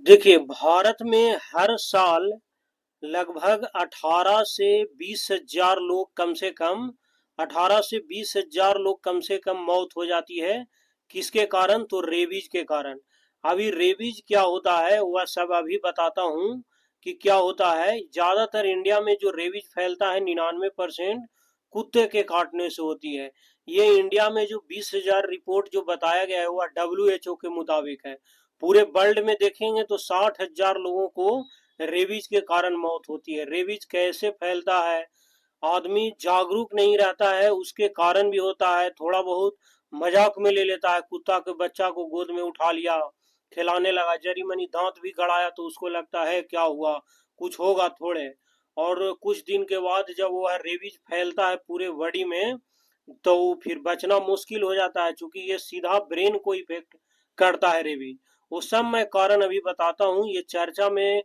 देखिए, भारत में हर साल लगभग 18 से 20,000 लोग कम से कम 18 से 20,000 लोग कम से कम मौत हो जाती है। किसके कारण? तो रेबीज के कारण। अभी रेबीज क्या होता है वह सब अभी बताता हूँ कि क्या होता है। ज्यादातर इंडिया में जो रेबीज फैलता है 99% कुत्ते के काटने से होती है। ये इंडिया में जो 20,000 रिपोर्ट जो बताया गया है वह WHO के मुताबिक है। पूरे वर्ल्ड में देखेंगे तो 60,000 लोगों को रेबीज के कारण मौत होती है। रेबीज कैसे फैलता है? आदमी जागरूक नहीं रहता है, उसके कारण भी होता है। थोड़ा बहुत मजाक में ले लेता है, कुत्ता के बच्चा को गोद में उठा लिया, खिलाने लगा, जरी मनी दांत भी गड़ाया तो उसको लगता है क्या हुआ, कुछ होगा थोड़े। और कुछ दिन के बाद जब वह रेबीज फैलता है पूरे बॉडी में तो फिर बचना मुश्किल हो जाता है, क्योंकि ये सीधा ब्रेन को इफेक्ट करता है रेबीज। वो सब मैं कारण अभी बताता हूँ। ये चर्चा में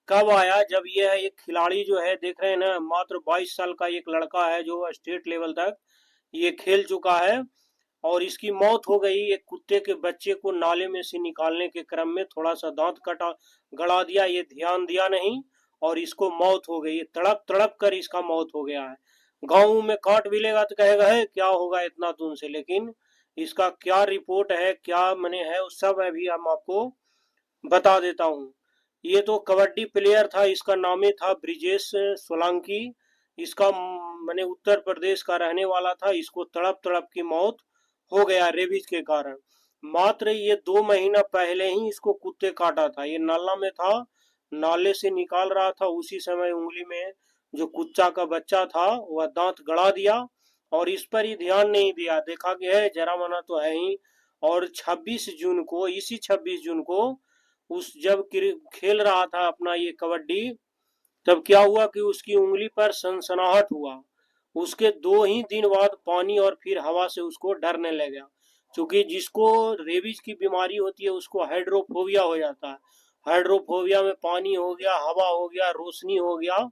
कब आया? जब यह एक खिलाड़ी जो है, देख रहे हैं ना, मात्र 22 साल का एक लड़का है जो स्टेट लेवल तक ये खेल चुका है, और इसकी मौत हो गई। एक कुत्ते के बच्चे को नाले में से निकालने के क्रम में थोड़ा सा दांत कटा गड़ा दिया, ये ध्यान दिया नहीं और इसको मौत हो गई। तड़प तड़प कर इसका मौत हो गया है। गाँव में काट भी लेगा तो कहेगा है क्या होगा इतना तुमसे, लेकिन इसका क्या रिपोर्ट है, क्या मने है, उस सब अभी हम आपको बता देता हूँ। ये तो कबड्डी प्लेयर था, इसका नाम ही था ब्रिजेश सोलंकी। इसका मैंने उत्तर प्रदेश का रहने वाला था। इसको तड़प तड़प की मौत हो गया रेबीज के कारण। मात्र ये 2 महीना पहले ही इसको कुत्ते काटा था। ये नाला में था, नाले से निकाल रहा था, उसी समय उंगली में जो कुत्ता का बच्चा था वह दांत गड़ा दिया, और इस पर ही ध्यान नहीं दिया। देखा कि है जरा मना तो है ही। और 26 जून को, इसी 26 जून को उस जब खेल रहा था अपना ये कबड्डी, तब क्या हुआ कि उसकी उंगली पर सनसनाहट हुआ। उसके 2 ही दिन बाद पानी और फिर हवा से उसको डरने लगा। क्योंकि जिसको रेबीज की बीमारी होती है उसको हाइड्रोफोबिया हो जाता है। हाइड्रोफोबिया में पानी हो गया, हवा हो गया, रोशनी हो गया,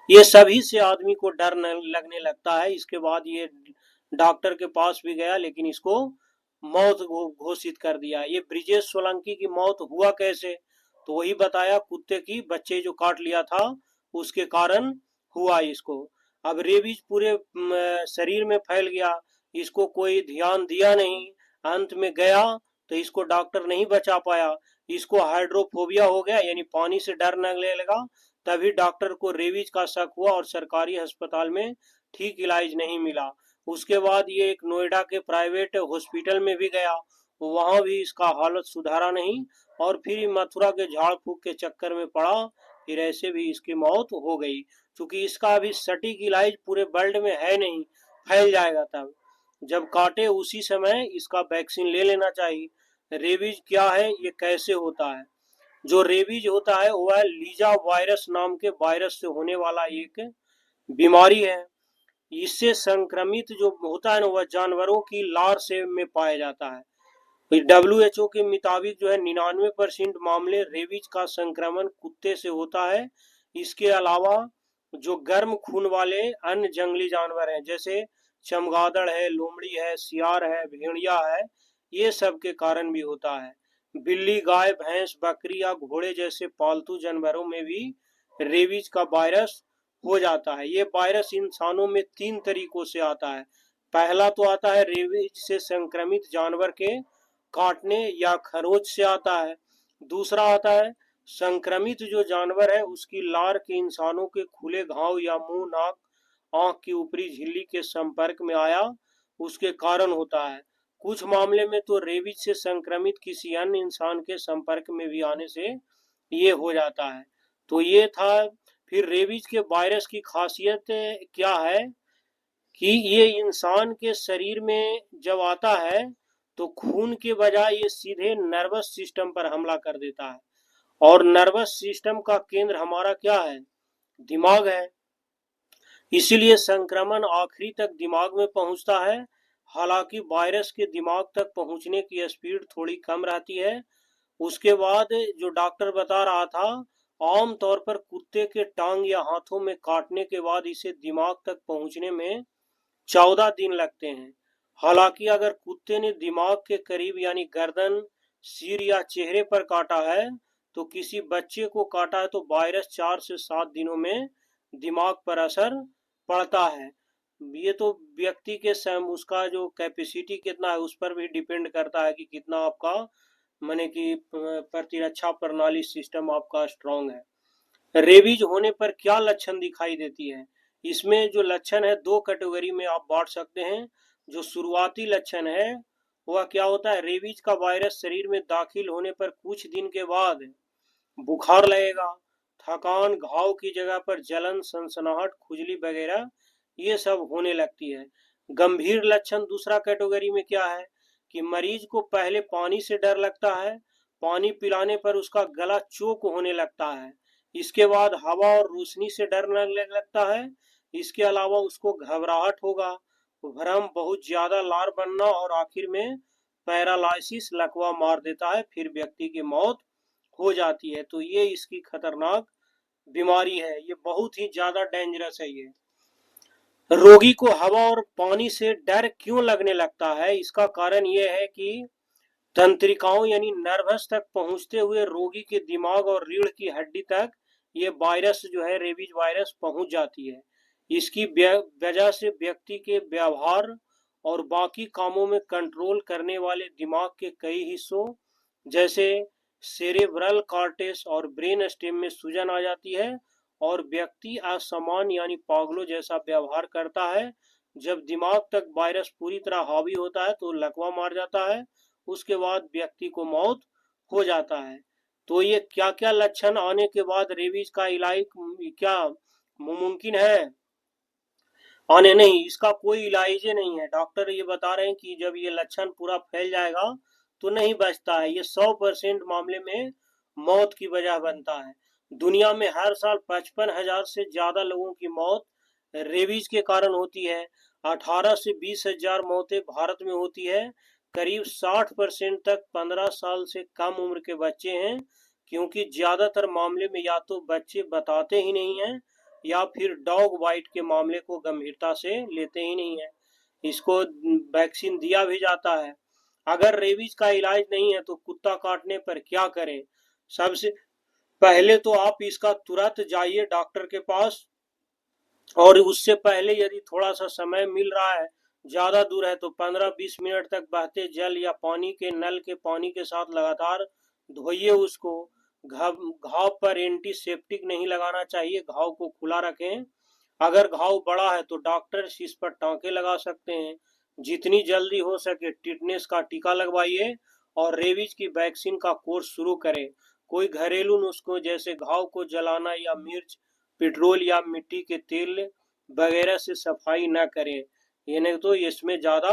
ये सभी से आदमी को डर लगने लगता है। इसके बाद ये डॉक्टर के पास भी गया, लेकिन इसको मौत घोषित कर दिया। ये ब्रिजेश सोलंकी की मौत हुआ कैसे? तो वही बताया, कुत्ते की बच्चे जो काट लिया था उसके कारण हुआ इसको। अब रेबीज पूरे शरीर में फैल गया, इसको कोई ध्यान दिया नहीं, अंत में गया तो इसको डॉक्टर नहीं बचा पाया। इसको हाइड्रोफोबिया हो गया, यानी पानी से डर लगने लगा। तभी डॉक्टर को रेबीज का शक हुआ और सरकारी अस्पताल में ठीक इलाज नहीं मिला। उसके बाद ये एक नोएडा के प्राइवेट हॉस्पिटल में भी गया, वहां भी इसका हालत सुधारा नहीं, और फिर मथुरा के झाड़ फूक के चक्कर में पड़ा, फिर ऐसे भी इसकी मौत हो गई। क्योंकि इसका अभी सटीक इलाज पूरे वर्ल्ड में है नहीं, फैल जाएगा तब। जब काटे उसी समय इसका वैक्सीन ले लेना चाहिए। रेबीज क्या है, ये कैसे होता है? जो रेबीज होता है वह लीजा वायरस नाम के वायरस से होने वाला एक बीमारी है। इससे संक्रमित जो होता है ना वह जानवरों की लार से में पाया जाता है। WHO के मुताबिक जो है 99% मामले रेबीज का संक्रमण कुत्ते से होता है। इसके अलावा जो गर्म खून वाले अन्य जंगली जानवर हैं, जैसे चमगादड़ है, लोमड़ी है, सियार है, भेड़िया है, ये सब के कारण भी होता है। बिल्ली, गाय, भैंस, बकरी या घोड़े जैसे पालतू जानवरों में भी रेबीज का वायरस हो जाता है। ये वायरस इंसानों में 3 तरीकों से आता है। पहला तो आता है रेबीज से संक्रमित जानवर के काटने या खरोच से आता है। दूसरा आता है संक्रमित जो जानवर है उसकी लार के इंसानों के खुले घाव या मुंह, नाक, आंख की ऊपरी झिल्ली के संपर्क में आया, उसके कारण होता है। कुछ मामले में तो रेबीज से संक्रमित किसी अन्य इंसान के संपर्क में भी आने से ये हो जाता है। तो ये था। फिर रेबीज के वायरस की खासियत क्या है कि ये इंसान के शरीर में जब आता है तो खून के बजाय ये सीधे नर्वस सिस्टम पर हमला कर देता है। और नर्वस सिस्टम का केंद्र हमारा क्या है? दिमाग है। इसीलिए संक्रमण आखिरी तक दिमाग में पहुंचता है। हालांकि वायरस के दिमाग तक पहुंचने की स्पीड थोड़ी कम रहती है। उसके बाद जो डॉक्टर बता रहा था, आम तौर पर कुत्ते के टांग या हाथों में काटने के बाद इसे दिमाग तक पहुंचने में 14 दिन लगते हैं। हालांकि अगर कुत्ते ने दिमाग के करीब यानी गर्दन सिर या चेहरे पर काटा है तो किसी बच्चे को काटा है तो वायरस 4 से 7 दिनों में दिमाग पर असर पड़ता है। ये तो व्यक्ति के उसका जो कैपेसिटी कितना है उस पर भी डिपेंड करता है कि कितना आपका माने कि प्रतिरक्षा प्रणाली सिस्टम आपका स्ट्रांग है। रेबीज होने पर क्या लक्षण दिखाई देती है? इसमें जो लक्षण है 2 कैटेगरी में आप बांट सकते हैं। जो शुरुआती लक्षण है वह क्या होता है, रेबीज का वायरस शरीर में दाखिल होने पर कुछ दिन के बाद बुखार लगेगा, थकान, घाव की जगह पर जलन, सनसनाहट, खुजली वगैरह ये सब होने लगती है। गंभीर लक्षण दूसरा कैटेगरी में क्या है कि मरीज को पहले पानी से डर लगता है, पानी पिलाने पर उसका गला चोक होने लगता है, इसके बाद हवा और रोशनी से डर लगने लगता है, इसके अलावा उसको घबराहट होगा, भ्रम, बहुत ज्यादा लार बनना और आखिर में पैरालिसिस, लकवा मार देता है, फिर व्यक्ति की मौत हो जाती है। तो ये इसकी खतरनाक बीमारी है, ये बहुत ही ज्यादा डेंजरस है। ये रोगी को हवा और पानी से डर क्यों लगने लगता है? इसका कारण ये है कि तंत्रिकाओं यानी नर्वस तक पहुंचते हुए रोगी के दिमाग और रीढ़ की हड्डी तक ये वायरस जो है रेबीज वायरस पहुंच जाती है। इसकी वजह से व्यक्ति के व्यवहार और बाकी कामों में कंट्रोल करने वाले दिमाग के कई हिस्सों जैसे सेरेब्रल कॉर्टेक्स और ब्रेन स्टेम में सूजन आ जाती है और व्यक्ति असामान्य यानी पागलों जैसा व्यवहार करता है। जब दिमाग तक वायरस पूरी तरह हावी होता है तो लकवा मार जाता है, उसके बाद व्यक्ति को मौत हो जाता है। तो ये क्या क्या लक्षण आने के बाद रेबीज का इलाज क्या मुमकिन है? आने नहीं, इसका कोई इलाज नहीं है। डॉक्टर ये बता रहे हैं कि जब ये लक्षण पूरा फैल जाएगा तो नहीं बचता है, ये 100% मामले में मौत की वजह बनता है। दुनिया में हर साल 55,000 से ज्यादा लोगों की मौत रेबीज के कारण होती है। 18 से 20,000 मौतें भारत में होती है। करीब 60% तक 15 साल से कम उम्र के बच्चे हैं, क्योंकि ज्यादातर मामले में या तो बच्चे बताते ही नहीं हैं या फिर डॉग बाइट के मामले को गंभीरता से लेते ही नहीं है। इसको वैक्सीन दिया भी जाता है। अगर रेबीज का इलाज नहीं है तो कुत्ता काटने पर क्या करें? सबसे पहले तो आप इसका तुरंत जाइए डॉक्टर के पास, और उससे पहले यदि थोड़ा सा समय मिल रहा है, ज्यादा दूर है, तो 15-20 मिनट तक बहते जल या पानी के नल के पानी के साथ लगातार धोइए उसको। घाव पर एंटीसेप्टिक नहीं लगाना चाहिए, घाव को खुला रखें। अगर घाव बड़ा है तो डॉक्टर इस पर टांके लगा सकते हैं। जितनी जल्दी हो सके टिटनेस का टीका लगवाइए और रेबीज की वैक्सीन का कोर्स शुरू करें। कोई घरेलू नुस्खों जैसे घाव को जलाना या मिर्च, पेट्रोल या मिट्टी के तेल वगैरह से सफाई न करें, ये नहीं तो इसमें ज्यादा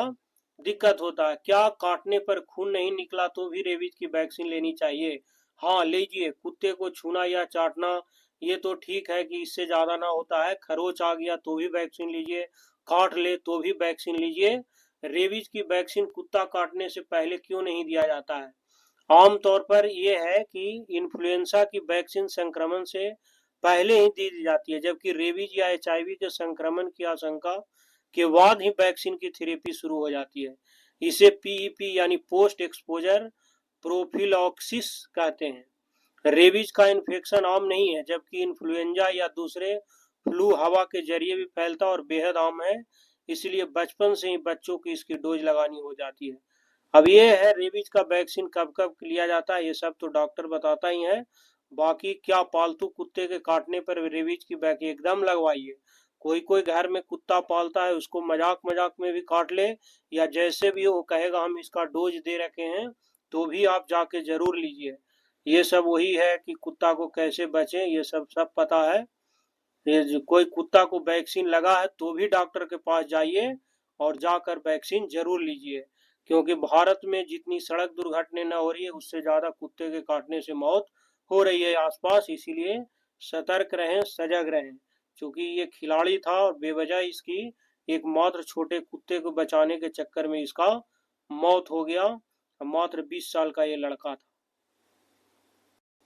दिक्कत होता है। क्या काटने पर खून नहीं निकला तो भी रेबीज की वैक्सीन लेनी चाहिए? हाँ, लीजिए। कुत्ते को छूना या चाटना ये तो ठीक है कि इससे ज्यादा ना होता है, खरोच आ गया तो भी वैक्सीन लीजिए, काट ले तो भी वैक्सीन लीजिए। रेबीज की वैक्सीन कुत्ता काटने से पहले क्यों नहीं दिया जाता है? आमतौर पर यह है कि इन्फ्लुएंजा की वैक्सीन संक्रमण से पहले ही दे दी जाती है, जबकि रेबीज या एचआईवी के संक्रमण की आशंका के बाद ही वैक्सीन की थेरेपी शुरू हो जाती है। इसे पीईपी यानी पोस्ट एक्सपोजर प्रोफिलॉक्सिस कहते हैं। रेबीज का इन्फेक्शन आम नहीं है, जबकि इन्फ्लुएंजा या दूसरे फ्लू हवा के जरिए भी फैलता और बेहद आम है, इसलिए बचपन से ही बच्चों की इसकी डोज लगानी हो जाती है। अब ये है रेबीज का वैक्सीन कब कब लिया जाता है, ये सब तो डॉक्टर बताता ही है। बाकी क्या पालतू कुत्ते के काटने पर रेबीज की वैक्सीन एकदम लगवाइए। कोई कोई घर में कुत्ता पालता है, उसको मजाक मजाक में भी काट ले या जैसे भी वो कहेगा हम इसका डोज दे रखे हैं, तो भी आप जाके जरूर लीजिए। ये सब वही है कि कुत्ता को कैसे बचें, ये सब सब पता है। ये कोई कुत्ता को वैक्सीन लगा है तो भी डॉक्टर के पास जाइए और जाकर वैक्सीन जरूर लीजिए, क्योंकि भारत में जितनी सड़क दुर्घटना न हो रही है उससे ज्यादा कुत्ते के काटने से मौत हो रही है आसपास। इसीलिए सतर्क रहें, सजग रहें। क्योंकि ये खिलाड़ी था और बेवजह इसकी एक मात्र छोटे कुत्ते को बचाने के चक्कर में इसका मौत हो गया। मात्र 20 साल का ये लड़का था।